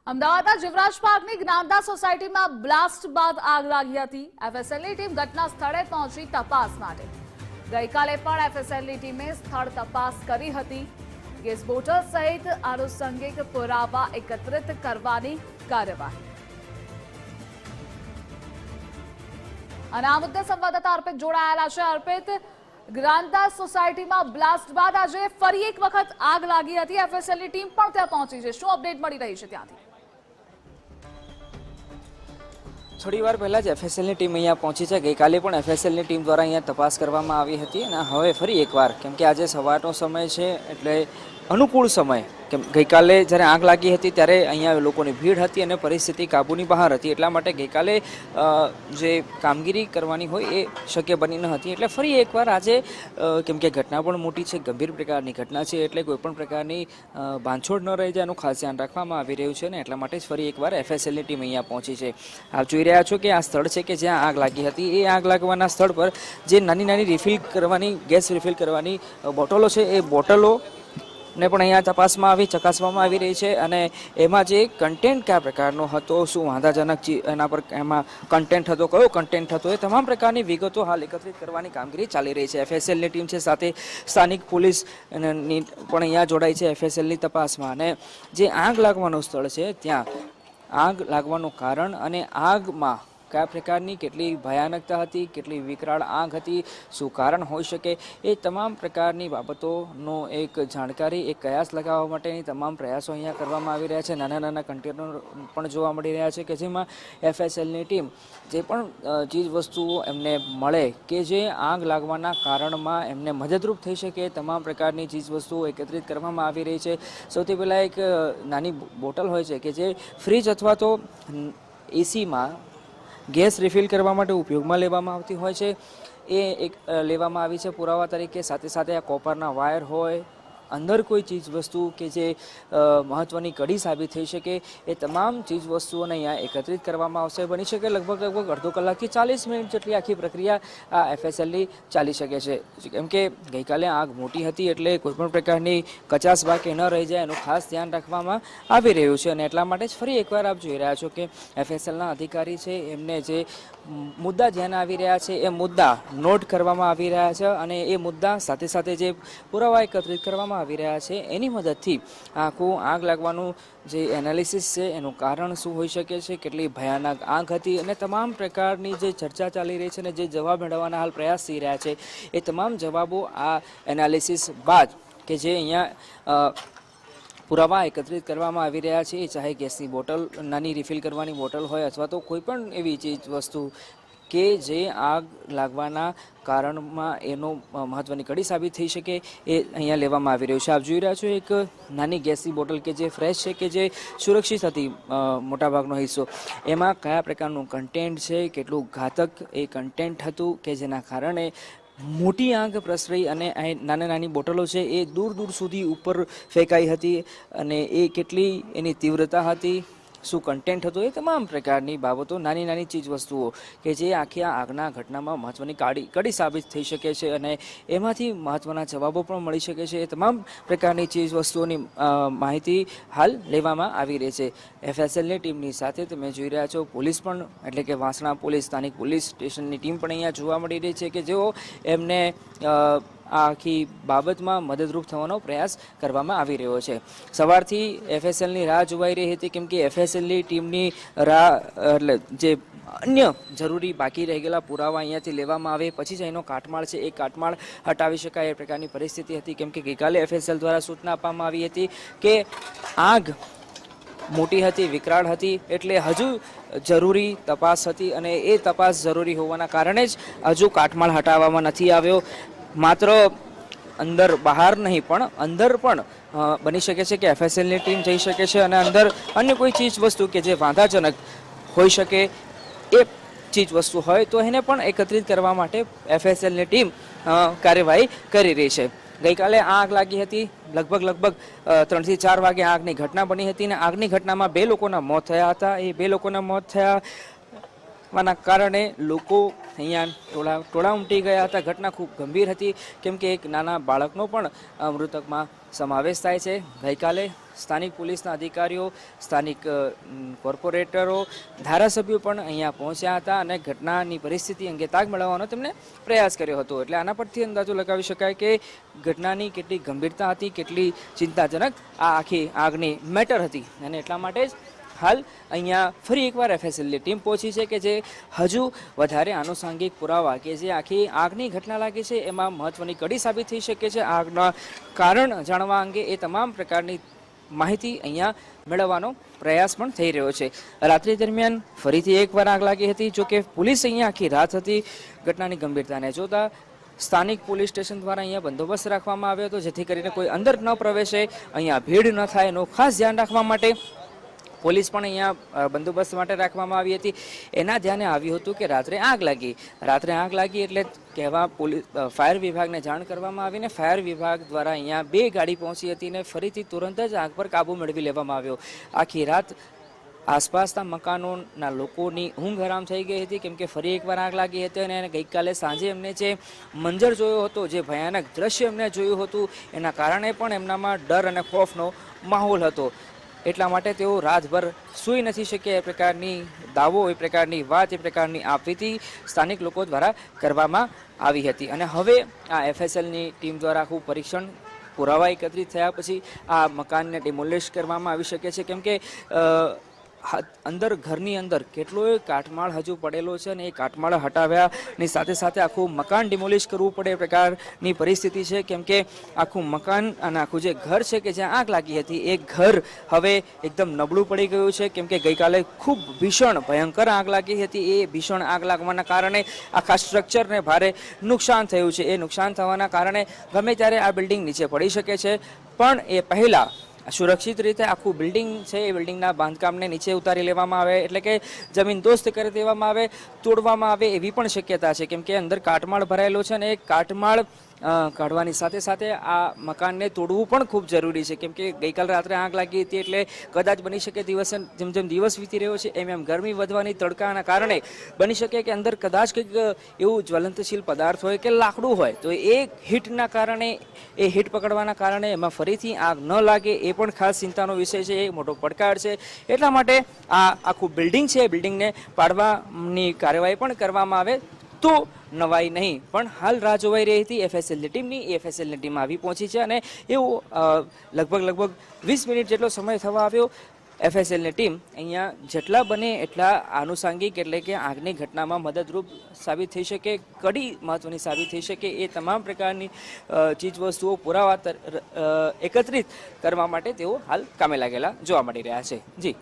અમદાવાદના જીવરાજ પાર્કની જ્ઞાનદા સોસાયટીમાં બ્લાસ્ટ બાદ આગ લાગી હતી। એફએસએલની ટીમ ઘટના સ્થળે પહોંચી તપાસ માટે। ગઈકાલે પણ એફએસએલની ટીમે સ્થળ તપાસ કરી હતી। ગેસ બોટલ સહિત આનુષંગિક પુરાવા એકત્રિત કરવાની કાર્યવાહી। અને આ મુદ્દે સંવાદદાતા અર્પિત જોડાયેલા છે। અર્પિત, જ્ઞાનદા સોસાયટીમાં બ્લાસ્ટ બાદ આજે ફરી એક વખત આગ લાગી હતી। એફએસએલની ટીમ પણ ત્યાં પહોંચી છે। શું અપડેટ મળી રહી છે ત્યાંથી? થોડી વાર પહેલાં જ એફએસએલની ટીમ અહીંયા પહોંચી છે। ગઈકાલે પણ એફએસએલની ટીમ દ્વારા અહીંયા તપાસ કરવામાં આવી હતી અને હવે ફરી એકવાર, કેમ કે આજે સવારનો સમય છે એટલે અનુકૂળ સમય, કેમ ગઈકાલે જ્યારે આગ લાગી હતી ત્યારે અહીંયા લોકોની ભીડ હતી અને પરિસ્થિતિ કાબૂની બહાર હતી, એટલા માટે ગઈકાલે જે કામગીરી કરવાની હોય એ શક્ય બની ન હતી। એટલે ફરી એકવાર આજે, કેમ કે ઘટના પણ મોટી છે, ગંભીર પ્રકારની ઘટના છે, એટલે કોઈપણ પ્રકારની બાંધછોડ ન રહી જાય એનું ખાસ ધ્યાન રાખવામાં આવી રહ્યું છે અને એટલા માટે જ ફરી એકવાર એફએસએલની ટીમ અહીંયા પહોંચી છે। આપ જોઈ રહ્યા છો કે આ સ્થળ છે કે જ્યાં આગ લાગી હતી, એ આગ લાગવાના સ્થળ પર જે નાની નાની રિફિલ કરવાની, ગેસ રિફિલ કરવાની બોટલો છે, એ બોટલો ને પણ અહીંયા તપાસમાં ચકાસવામાં આવી રહી છે અને એમાં જે કન્ટેન્ટ કયા પ્રકારનો હતો, શું વાંધાજનક એના પર એમાં કન્ટેન્ટ હતો, કયો કન્ટેન્ટ હતો, એ તમામ પ્રકારની વિગતો હાલ એકત્રિત કરવાની કામગીરી ચાલી રહી છે। એફએસએલની ટીમ છે, સાથે સ્થાનિક પોલીસ પણ અહીંયા જોડાઈ છે એફએસએલની તપાસમાં। અને જે આગ લાગવાનું સ્થળ છે ત્યાં આગ લાગવાનું કારણ અને આગમાં કયા પ્રકારની કેટલી ભયાનકતા હતી, કેટલી વિકરાળ આગ હતી, શું કારણ હોઈ શકે, એ તમામ પ્રકારની બાબતોનો એક જાણકારી, એક કયાસ લગાવવા માટેની તમામ પ્રયાસો અહીંયા કરવામાં આવી રહ્યા છે। નાના નાના કન્ટેનર પણ જોવા મળી રહ્યા છે કે જેમાં એફએસએલની ટીમ જે પણ ચીજ વસ્તુઓ એમને મળે કે જે આગ લાગવાના કારણમાં એમને મદદરૂપ થઈ શકે, તમામ પ્રકારની ચીજ વસ્તુઓ એકત્રિત કરવામાં આવી રહી છે। સૌથી પહેલાં એક નાની બોટલ હોય છે કે જે ફ્રીજ અથવા તો એસીમાં ગેસ રિફિલ કરવા માટે ઉપયોગમાં લેવામાં આવતી હોય છે, એ એક લેવામાં આવી છે પુરાવા તરીકે। સાથે સાથે આ કોપરના વાયર હોય, અંદર કોઈ ચીજ વસ્તુ કે જે મહત્ત્વની કડી સાબિત થઈ શકે, એ તમામ ચીજ વસ્તુઓને અહીંયા એકત્રિત કરવામાં આવશે। બની શકે લગભગ અડધો કલાકથી 40 મિનિટ જેટલી આખી પ્રક્રિયા આ એફએસએલની ચાલી શકે છે, કેમ કે ગઈકાલે આગ મોટી હતી એટલે કોઈપણ પ્રકારની કચાશ બાકી ન રહી જાય એનું ખાસ ધ્યાન રાખવામાં આવી રહ્યું છે અને એટલા માટે જ ફરી એકવાર આપ જોઈ રહ્યા છો કે એફએસએલના અધિકારી છે, એમને જે મુદ્દા ધ્યાન આવી રહ્યા છે એ મુદ્દા નોટ કરવામાં આવી રહ્યા છે અને એ મુદ્દા સાથે સાથે જે પુરાવા એકત્રિત કરવામાં આવી રહ્યા છે એની મદદથી આખું આગ લાગવાનું જે એનાલિસિસ છે, એનું કારણ શું હોઈ શકે છે, કેટલી ભયાનક આગ હતી અને તમામ પ્રકારની જે ચર્ચા ચાલી રહી છે અને જે જવાબ મેળવવાના હાલ પ્રયાસ થઈ રહ્યા છે, એ તમામ જવાબો આ એનાલિસિસ બાદ કે જે અહીંયા પુરાવા એકત્રિત કરવામાં આવી રહ્યા છે, ચાહે ગેસની બોટલ, નાની રિફિલ કરવાની બોટલ હોય અથવા તો કોઈ પણ એવી ચીજ વસ્તુ કે જે આગ લાગવાના કારણમાં એનો મહત્ત્વની કડી સાબિત થઈ શકે, એ અહીંયા લેવામાં આવી રહ્યું છે। આપ જોઈ રહ્યા છો એક નાની ગેસની બોટલ કે જે ફ્રેશ છે, કે જે સુરક્ષિત હતી મોટાભાગનો હિસ્સો, એમાં કયા પ્રકારનું કન્ટેન્ટ છે, કેટલું ઘાતક એ કન્ટેન્ટ હતું કે જેના કારણે મોટી આગ પ્રસરી અને નાની નાની બોટલો છે એ દૂર દૂર સુધી ઉપર ફેંકાઈ હતી અને એ કેટલી એની તીવ્રતા હતી, શું કન્ટેન્ટ હતું, એ તમામ પ્રકારની બાબતો, નાની નાની ચીજ વસ્તુઓ કે જે આખી આગના ઘટનામાં મહત્ત્વની કડી સાબિત થઈ શકે છે અને એમાંથી મહત્ત્વના જવાબો પણ મળી શકે છે, એ તમામ પ્રકારની ચીજ વસ્તુઓની માહિતી હાલ લેવામાં આવી રહી છે। એફએસએલની ટીમની સાથે તમે જોઈ રહ્યા છો પોલીસ પણ, એટલે કે વાસણા પોલીસ, સ્થાનિક પોલીસ સ્ટેશનની ટીમ પણ અહીંયા જોવા મળી રહી છે કે જેઓ એમને આ આખી બાબતમાં મદદરૂપ થવાનો પ્રયાસ કરવામાં આવી રહ્યો છે। સવારથી એફએસએલની રાહ જોવાઈ રહી હતી, કેમ કે એફએસએલની ટીમની રાહ એટલે જે અન્ય જરૂરી બાકી રહી ગયેલા પુરાવા અહીંયાથી લેવામાં આવે પછી જ એનો કાટમાળ છે એ કાટમાળ હટાવી શકાય એ પ્રકારની પરિસ્થિતિ હતી, કેમ કે ગઈકાલે એફએસએલ દ્વારા સૂચના આપવામાં આવી હતી કે આગ મોટી હતી, વિકરાળ હતી, એટલે હજુ જરૂરી તપાસ હતી અને એ તપાસ જરૂરી હોવાના કારણે જ હજુ કાટમાળ હટાવવામાં નથી આવ્યો। માત્ર અંદર બહાર નહીં પણ અંદર પણ બની શકે છે કે એફએસએલની ટીમ જઈ શકે છે અને અંદર અન્ય કોઈ ચીજ વસ્તુ કે જે વાંધાજનક હોઈ શકે, એ ચીજ વસ્તુ હોય તો એને પણ એકત્રિત કરવા માટે એફએસએલની ટીમ કાર્યવાહી કરી રહી છે। ગઈકાલે આગ લાગી હતી, લગભગ 3 થી 4 વાગે આગની ઘટના બની હતી અને આગની ઘટનામાં 2 લોકોના મોત થયા હતા। એ 2 લોકોના મોત થયાના કારણે લોકો અહીંયા ટોળા ઉમટી ગયા હતા। ઘટના ખૂબ ગંભીર હતી, કેમ કે એક નાના બાળકનો પણ મૃતકમાં સમાવેશ થાય છે. ગઈકાલે સ્થાનિક પોલીસના અધિકારીઓ, સ્થાનિક કોર્પોરેટરો, ધારાસભ્યો પણ અહીંયા પહોંચ્યા હતા અને ઘટનાની પરિસ્થિતિ અંગે તાગ મેળવવાનો તેમણે પ્રયાસ કર્યો હતો. એટલે આના પરથી અંદાજો લગાવી શકાય કે ઘટનાની કેટલી ગંભીરતા હતી, કેટલી ચિંતાજનક આ આખી આગની મેટર હતી. અને એટલા માટે જ હાલ અહીંયા ફરી એકવાર એફએસએલની ટીમ પહોંચી છે કે જે હજુ વધારે આનુષાંગિક પુરાવા કે જે આખી આગની ઘટના લાગી છે એમાં મહત્વની કડી સાબિત થઈ શકે છે. આગના કારણ જાણવા અંગે એ તમામ પ્રકારની માહિતી અહીંયા મેળવવાનો પ્રયાસ પણ થઈ રહ્યો છે. રાત્રિ દરમિયાન ફરીથી એકવાર આગ લાગી હતી. જોકે પોલીસ અહીંયા આખી રાત હતી. ઘટનાની ગંભીરતાને જોતા સ્થાનિક પોલીસ સ્ટેશન દ્વારા અહીંયા બંદોબસ્ત રાખવામાં આવ્યો હતો જેથી કરીને કોઈ અંદર ન પ્રવેશે, અહીંયા ભીડ ન થાય એનું ખાસ ધ્યાન રાખવા માટે પોલીસ પણ અહીંયા બંદોબસ્ત માટે રાખવામાં આવી હતી. એના ધ્યાને આવ્યું હતું કે રાત્રે આગ લાગી એટલે કહેવા પોલીસ ફાયર વિભાગને જાણ કરવામાં આવીને ફાયર વિભાગ દ્વારા અહીંયા 2 ગાડી પહોંચી હતી અને ફરીથી તુરંત જ આગ પર કાબુ મેળવી લેવામાં આવ્યો. આખી રાત આસપાસના મકાનોના લોકોની ઊંઘ હરામ થઈ ગઈ હતી કેમ કે ફરી એકવાર આગ લાગી હતી અને ગઈકાલે સાંજે એમને જે મંજર જોયો હતો, જે ભયાનક દ્રશ્ય એમને જોયું હતું એના કારણે પણ એમનામાં ડર અને ખોફનો માહોલ હતો. એટલા માટે તેઓ રાતભર સૂઈ નથી શક્યા. એ પ્રકારની દાવો, એ પ્રકારની વાત, એ પ્રકારની આપવીતી સ્થાનિક લોકો દ્વારા કરવામાં આવી હતી. અને હવે આ એફએસએલની ટીમ દ્વારા આખું પરીક્ષણ, પુરાવા એકત્રિત થયા પછી આ મકાનને ડિમોલિશ કરવામાં આવી શકે છે કેમ કે અંદર ઘરની અંદર કેટલોય કાટમાળ હજુ પડેલો છે અને એ કાટમાળ હટાવ્યાની સાથે સાથે આખું મકાન ડિમોલિશ કરવું પડે એ પ્રકારની પરિસ્થિતિ છે કેમ કે આખું મકાન અને આખું જે ઘર છે કે જ્યાં આગ લાગી હતી એ ઘર હવે એકદમ નબળું પડી ગયું છે કેમ કે ગઈકાલે ખૂબ ભીષણ ભયંકર આગ લાગી હતી. એ ભીષણ આગ લાગવાના કારણે આખા સ્ટ્રક્ચરને ભારે નુકસાન થયું છે. એ નુકસાન થવાના કારણે ગમે ત્યારે આ બિલ્ડિંગ નીચે પડી શકે છે, પણ એ પહેલાં સુરક્ષિત રીતે આખું બિલ્ડિંગ છે એ બિલ્ડિંગના બાંધકામને નીચે ઉતારી લેવામાં આવે, એટલે કે જમીન દોસ્ત કરી દેવામાં આવે, તોડવામાં આવે એવી પણ શક્યતા છે કેમ કે અંદર કાટમાળ ભરાયેલો છે અને એ કાટમાળ કાઢવાની સાથે સાથે આ મકાનને તોડવું પણ ખૂબ જરૂરી છે કેમ કે ગઈકાલ રાત્રે આગ લાગી હતી એટલે કદાચ બની શકે દિવસે જેમ જેમ દિવસ વીતી રહ્યો છે એમ એમ ગરમી વધવાની તડકાના કારણે બની શકે કે અંદર કદાચ કંઈક એવું જ્વલંતશીલ પદાર્થ હોય કે લાકડું હોય તો એ હીટના કારણે, એ હીટ પકડવાના કારણે એમાં ફરીથી આગ ન લાગે એ પણ ખાસ ચિંતાનો વિષય છે. એ મોટો પડકાર છે. એટલા માટે આ આખું બિલ્ડિંગ છે એ બિલ્ડિંગને પાડવાની કાર્યવાહી પણ કરવામાં આવે તો નવાઈ નહીં. પણ હાલ રાહ જોવાઈ રહી હતી એફએસએલની ટીમની. એફએસએલની ટીમ આવી પહોંચી છે અને એવું લગભગ 20 મિનિટ જેટલો સમય થવા આવ્યો. એફએસએલની ટીમ અહીંયા જેટલા બને એટલા આનુષાંગિક એટલે કે આગની ઘટનામાં મદદરૂપ સાબિત થઈ શકે, કડી મહત્વની સાબિત થઈ શકે એ તમામ પ્રકારની ચીજવસ્તુઓ, પુરાવા એકત્રિત કરવા માટે તેઓ હાલ કામે લાગેલા જોવા મળી રહ્યા છે. જી